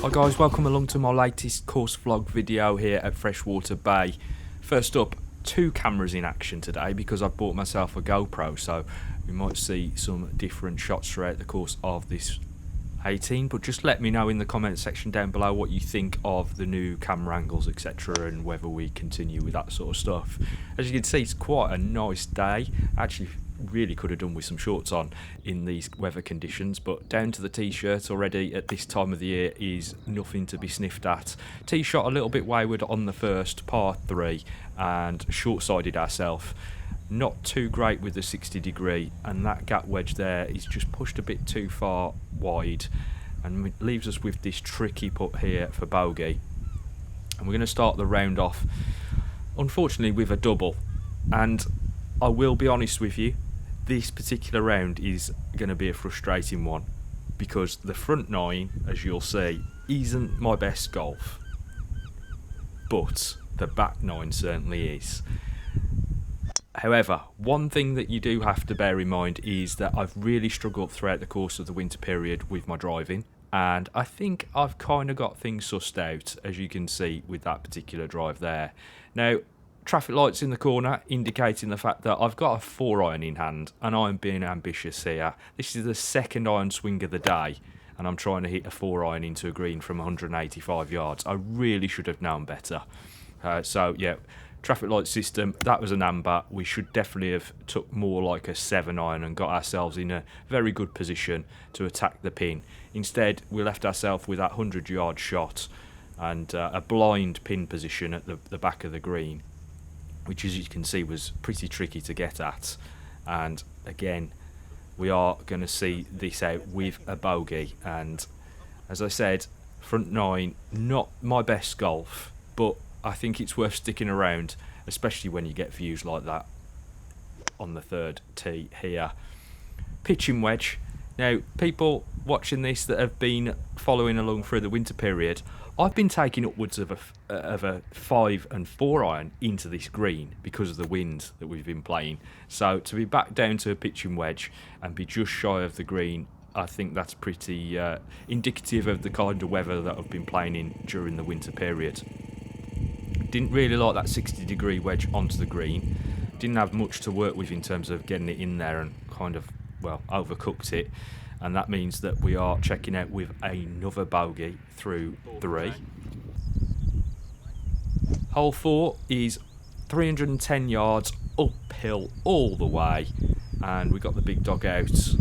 Hi guys, welcome along to my latest course vlog video here at Freshwater Bay. First up, two cameras in action today because I've bought myself a GoPro, so you might see some different shots throughout the course of this 18, but just let me know in the comment section down below what you think of the new camera angles, etc., and whether we continue with that sort of stuff. As you can see, it's quite a nice day. Actually really could have done with some shorts on in these weather conditions, but down to the t-shirt already at this time of the year is nothing to be sniffed at. Tee shot a little bit wayward on the first par 3 and short-sided ourselves. Not too great with the 60 degree, and that gap wedge there is just pushed a bit too far wide and leaves us with this tricky putt here for bogey. And we're going to start the round off unfortunately with a double, and I will be honest with you, this particular round is going to be a frustrating one because the front 9, as you'll see, isn't my best golf, but the back 9 certainly is. However, one thing that you do have to bear in mind is that I've really struggled throughout the course of the winter period with my driving, and I think I've kind of got things sussed out, as you can see with that particular drive there. Now, traffic lights in the corner indicating the fact that I've got a 4-iron in hand and I'm being ambitious here. This is the second iron swing of the day and I'm trying to hit a 4-iron into a green from 185 yards. I really should have known better. So yeah, traffic light system, that was an amber. We should definitely have took more like a 7-iron and got ourselves in a very good position to attack the pin. Instead, we left ourselves with that 100-yard shot and a blind pin position at the back of the green, which, as you can see, was pretty tricky to get at. And again, we are going to see this out with a bogey. And as I said, front 9, not my best golf, but I think it's worth sticking around, especially when you get views like that on the third tee here. Pitching wedge. Now, people watching this that have been following along through the winter period, I've been taking upwards of a 5 and 4-iron into this green because of the wind that we've been playing. So to be back down to a pitching wedge and be just shy of the green, I think that's pretty indicative of the kind of weather that I've been playing in during the winter period. Didn't really like that 60 degree wedge onto the green. Didn't have much to work with in terms of getting it in there and kind of, well, overcooked it. And that means that we are checking out with another bogey through 3. Hole 4 is 310 yards uphill all the way, and we got the big dog out.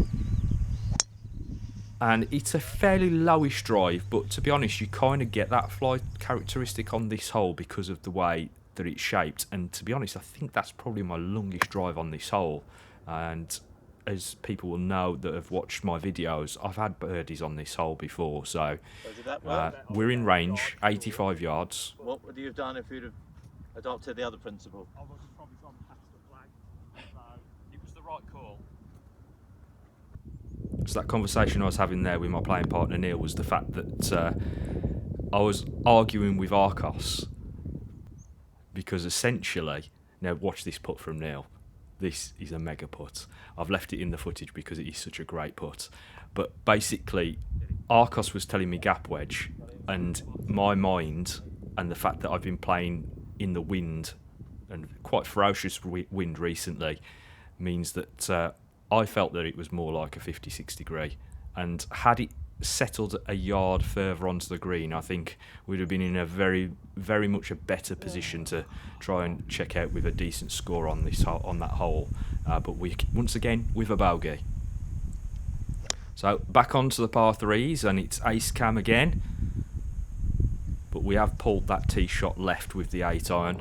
And it's a fairly lowish drive, but to be honest, you kind of get that fly characteristic on this hole because of the way that it's shaped. And to be honest, I think that's probably my longest drive on this hole. And as people will know that have watched my videos, I've had birdies on this hole before, so we're in range, 85 yards. What would you have done if you'd have adopted the other principle? I was probably gone past the flag, so it was the right call. So that conversation I was having there with my playing partner Neil was the fact that I was arguing with Arccos, because essentially, now watch this putt from Neil. This is a mega putt. I've left it in the footage because it is such a great putt. But basically, Arccos was telling me gap wedge, and my mind and the fact that I've been playing in the wind, and quite ferocious wind recently, means that I felt that it was more like a 56 degree. And had it settled a yard further onto the green, I think we'd have been in a very much a better position to try and check out with a decent score on this on that hole, but we once again with a bogey. So back onto the par 3s, and it's ace cam again, but we have pulled that tee shot left with the 8 iron.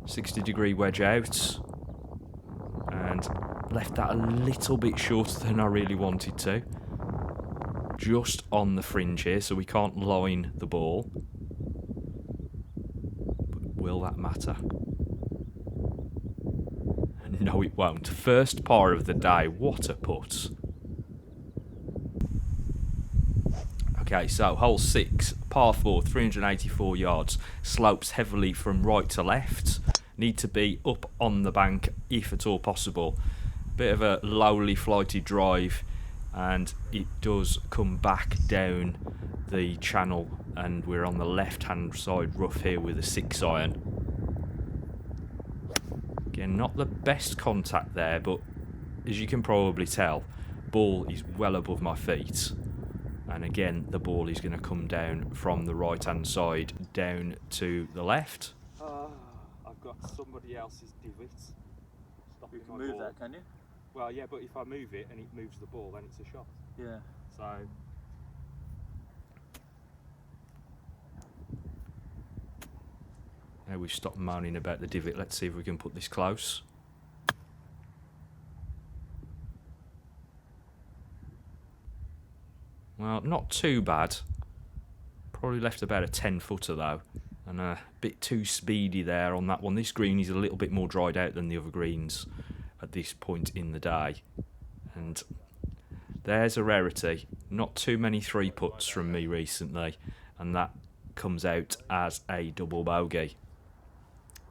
60-degree wedge out. And left that a little bit shorter than I really wanted to. Just on the fringe here, so we can't line the ball. But will that matter? No, it won't. First par of the day. What a putt. Okay, so hole 6, par 4, 384 yards. Slopes heavily from right to left. Need to be up on the bank if at all possible. Bit of a lowly flighty drive, and it does come back down the channel, and we're on the left hand side rough here with a 6 iron. Again, not the best contact there, but as you can probably tell, ball is well above my feet. And again, the ball is going to come down from the right hand side down to the left. I've got somebody else's divot stopping You can my move ball. that, can you? Well, yeah, but if I move it and it moves the ball, then it's a shot. Yeah. So Now we've stopped moaning about the divot. Let's see if we can put this close. Well, not too bad. Probably left about a 10-footer though, and a bit too speedy there on that one. This green is a little bit more dried out than the other greens at this point in the day. And there's a rarity. Not too many 3-putts from me recently, and that comes out as a double bogey.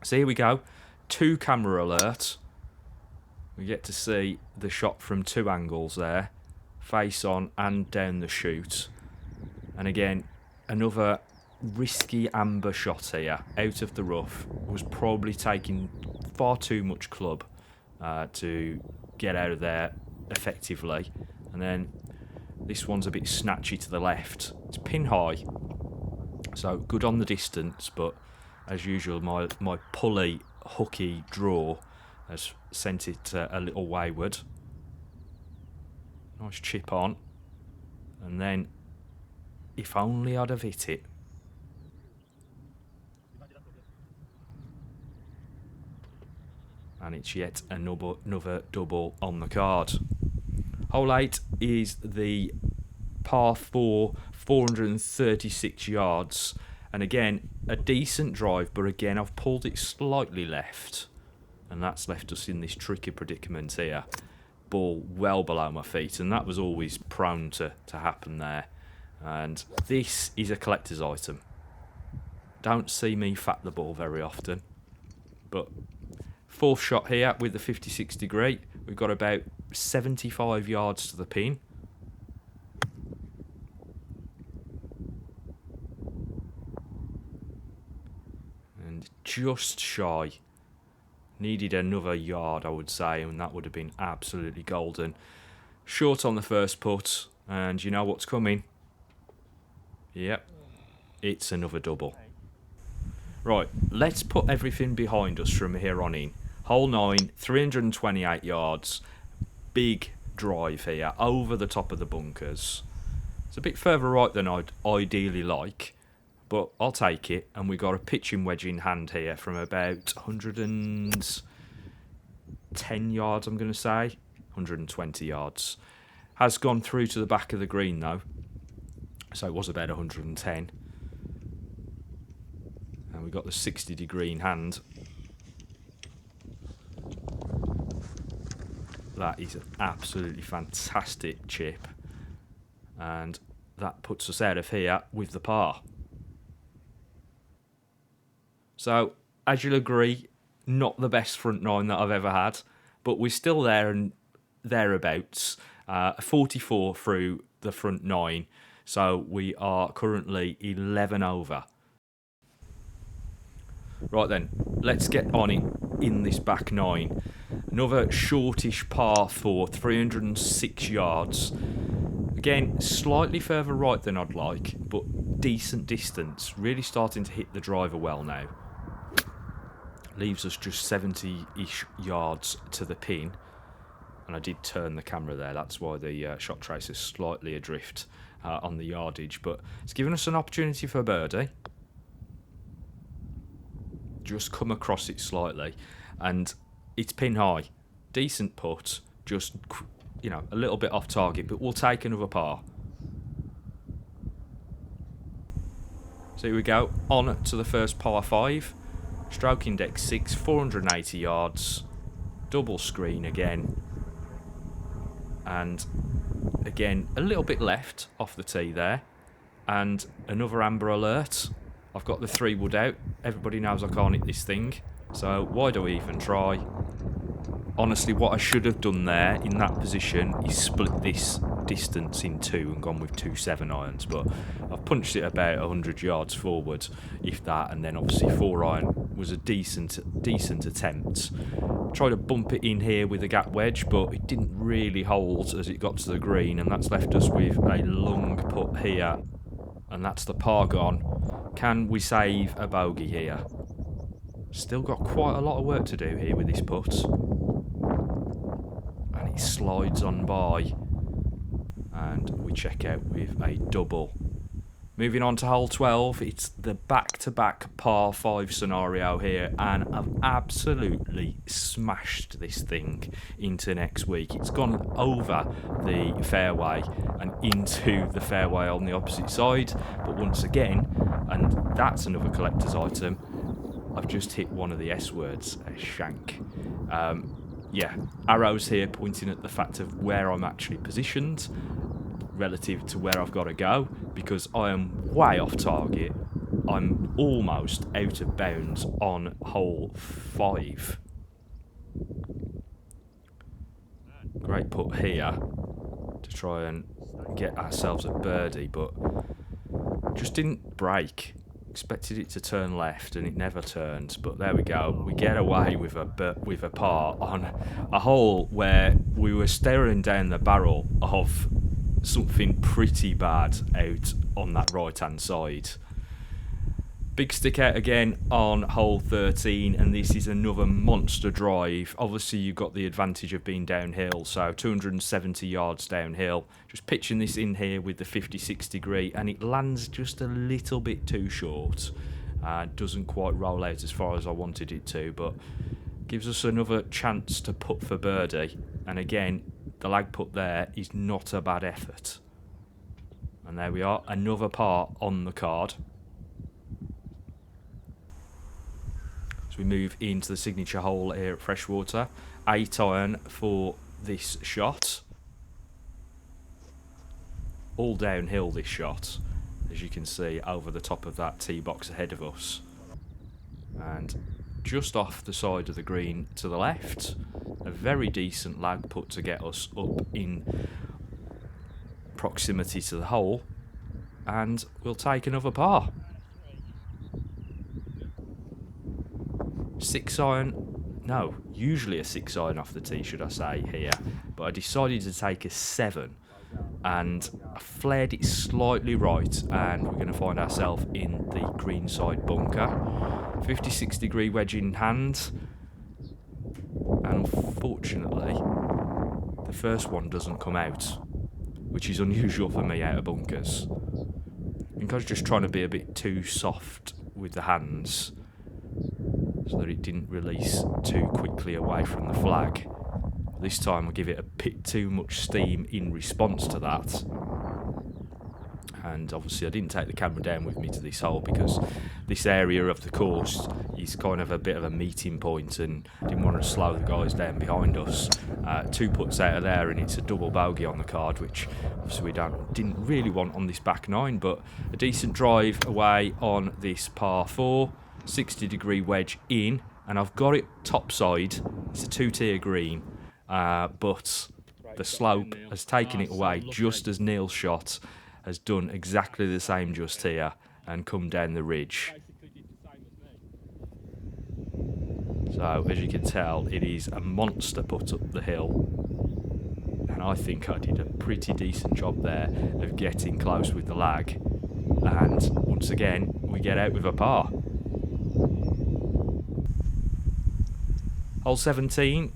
So here we go. 2 camera alert. We get to see the shot from 2 angles there. Face on and down the chute. And again, another risky amber shot here. Out of the rough. Was probably taking far too much club to get out of there effectively. And then this one's a bit snatchy to the left. It's pin high. So good on the distance, but as usual, my pulley, hooky draw has sent it a little wayward. Nice chip on. And then, if only I'd have hit it. And it's yet another double on the card. Hole 8 is the par 4, 436 yards. And again, a decent drive, but again, I've pulled it slightly left. And that's left us in this tricky predicament here. Ball well below my feet, and that was always prone to happen there. And this is a collector's item. Don't see me fat the ball very often. But 4th shot here with the 56 degree. We've got about 75 yards to the pin. And just shy. Needed another yard, I would say, and that would have been absolutely golden. Short on the first putt, and you know what's coming. Yep, it's another double. Right, let's put everything behind us from here on in. Hole 9, 328 yards. Big drive here, over the top of the bunkers. It's a bit further right than I'd ideally like, but I'll take it. And we got a pitching wedge in hand here from about 110 yards, I'm going to say. 120 yards. Has gone through to the back of the green though. So it was about 110. And we got the 60 degree in hand. That is an absolutely fantastic chip. And that puts us out of here with the par. So, as you'll agree, not the best front 9 that I've ever had, but we're still there and thereabouts. 44 through the front 9, so we are currently 11 over. Right then, let's get on it in this back 9. Another shortish par 4, 306 yards. Again, slightly further right than I'd like, but decent distance. Really starting to hit the driver well now. Leaves us just 70-ish yards to the pin. And I did turn the camera there. That's why the shot trace is slightly adrift on the yardage. But it's given us an opportunity for a birdie. just come across it slightly, and it's pin high. Decent putt, just, you know, a little bit off target, but we'll take another par. So here we go, on to the first par 5. Stroking deck 6, 480 yards. Double screen again. And again, a little bit left off the tee there. And another amber alert. I've got the 3 wood out. Everybody knows I can't hit this thing. So why do we even try? Honestly, what I should have done there in that position is split this distance in 2 and gone with 2 7-irons, but I've punched it about 100 yards forward, if that, and then obviously 4-iron was a decent attempt. Tried to bump it in here with a gap wedge, but it didn't really hold as it got to the green, and that's left us with a long putt here, and that's the par gone. Can we save a bogey here? Still got quite a lot of work to do here with this putt. And it slides on by. And we check out with a double. Moving on to hole 12, it's the back-to-back par 5 scenario here, and I've absolutely smashed this thing into next week. It's gone over the fairway and into the fairway on the opposite side, but once again, and that's another collector's item, I've just hit one of the S words, a shank. Yeah, arrows here pointing at the fact of where I'm actually positioned relative to where I've got to go, because I am way off target. I'm almost out of bounds on hole 5. Great putt here to try and get ourselves a birdie, but just didn't break. Expected it to turn left and it never turned, but there we go. We get away with a par on a hole where we were staring down the barrel of something pretty bad out on that right hand side. Big stick out again on hole 13, and this is another monster drive. Obviously you've got the advantage of being downhill, so 270 yards downhill. Just pitching this in here with the 56 degree, and it lands just a little bit too short. Doesn't quite roll out as far as I wanted it to, but gives us another chance to putt for birdie. And again, the lag putt there is not a bad effort. And there we are, another par on the card. So we move into the signature hole here at Freshwater. 8-iron for this shot. All downhill this shot, as you can see over the top of that tee box ahead of us. And just off the side of the green to the left, a very decent lag put to get us up in proximity to the hole. And we'll take another par. 6-iron, no, usually a 6-iron off the tee, should I say, here, but I decided to take a 7, and I flared it slightly right, and we're going to find ourselves in the greenside bunker. 56 degree wedge in hand, and unfortunately the first one doesn't come out, which is unusual for me out of bunkers. I think I was just trying to be a bit too soft with the hands, so that it didn't release too quickly away from the flag. This time I give it a bit too much steam in response to that. And obviously I didn't take the camera down with me to this hole because this area of the course is kind of a bit of a meeting point, and I didn't want to slow the guys down behind us. 2 putts out of there and it's a double bogey on the card, which obviously we didn't really want on this back 9, but a decent drive away on this par 4. 60 degree wedge in, and I've got it topside. It's a 2-tier green, but the slope has taken it away just as Neil's shot has done exactly the same just here and come down the ridge. So as you can tell, it is a monster putt up the hill, and I think I did a pretty decent job there of getting close with the lag, and once again we get out with a par. Hole 17,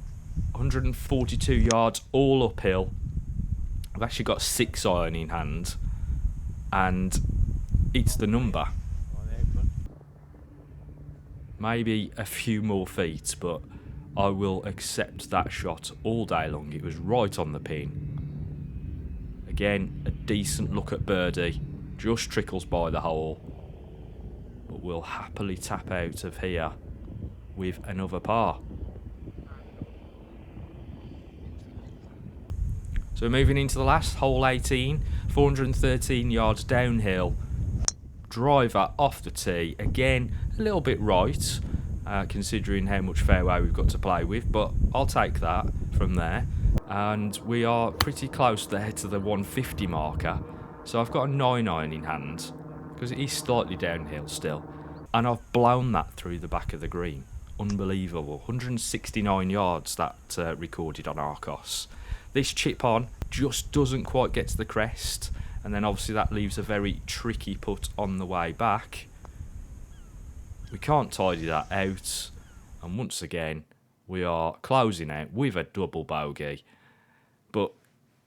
142 yards, all uphill. I've actually got 6-iron in hand, and it's the number. maybe a few more feet, but I will accept that shot all day long. It was right on the pin. Again, a decent look at birdie, just trickles by the hole, but we'll happily tap out of here with another par. So we're moving into the last, hole 18, 413 yards downhill. Driver off the tee, again a little bit right, considering how much fairway we've got to play with, but I'll take that from there. And we are pretty close there to the 150 marker, so I've got a 9-iron in hand, because it is slightly downhill still, and I've blown that through the back of the green. Unbelievable. 169 yards that recorded on Arccos. This chip on just doesn't quite get to the crest, and then obviously that leaves a very tricky putt on the way back. We can't tidy that out, and once again we are closing out with a double bogey. But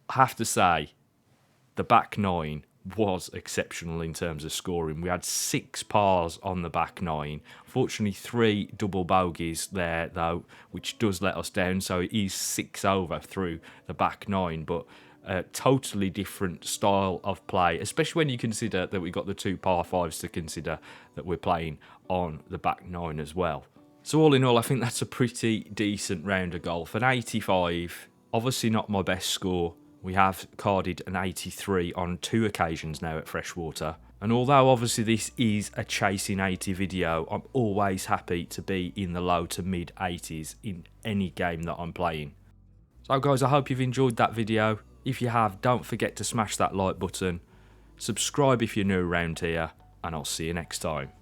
I have to say, the back nine was exceptional in terms of scoring. We had 6 pars on the back nine. Fortunately, 3 double bogeys there though, which does let us down, so it is 6 over through the back nine, but a totally different style of play, especially when you consider that we've got the 2 par 5s to consider that we're playing on the back nine as well. So all in all, I think that's a pretty decent round of golf. An 85, obviously not my best score. We have carded an 83 on 2 occasions now at Freshwater. And although obviously this is a chasing 80 video, I'm always happy to be in the low to mid 80s in any game that I'm playing. So guys, I hope you've enjoyed that video. If you have, don't forget to smash that like button. Subscribe if you're new around here, and I'll see you next time.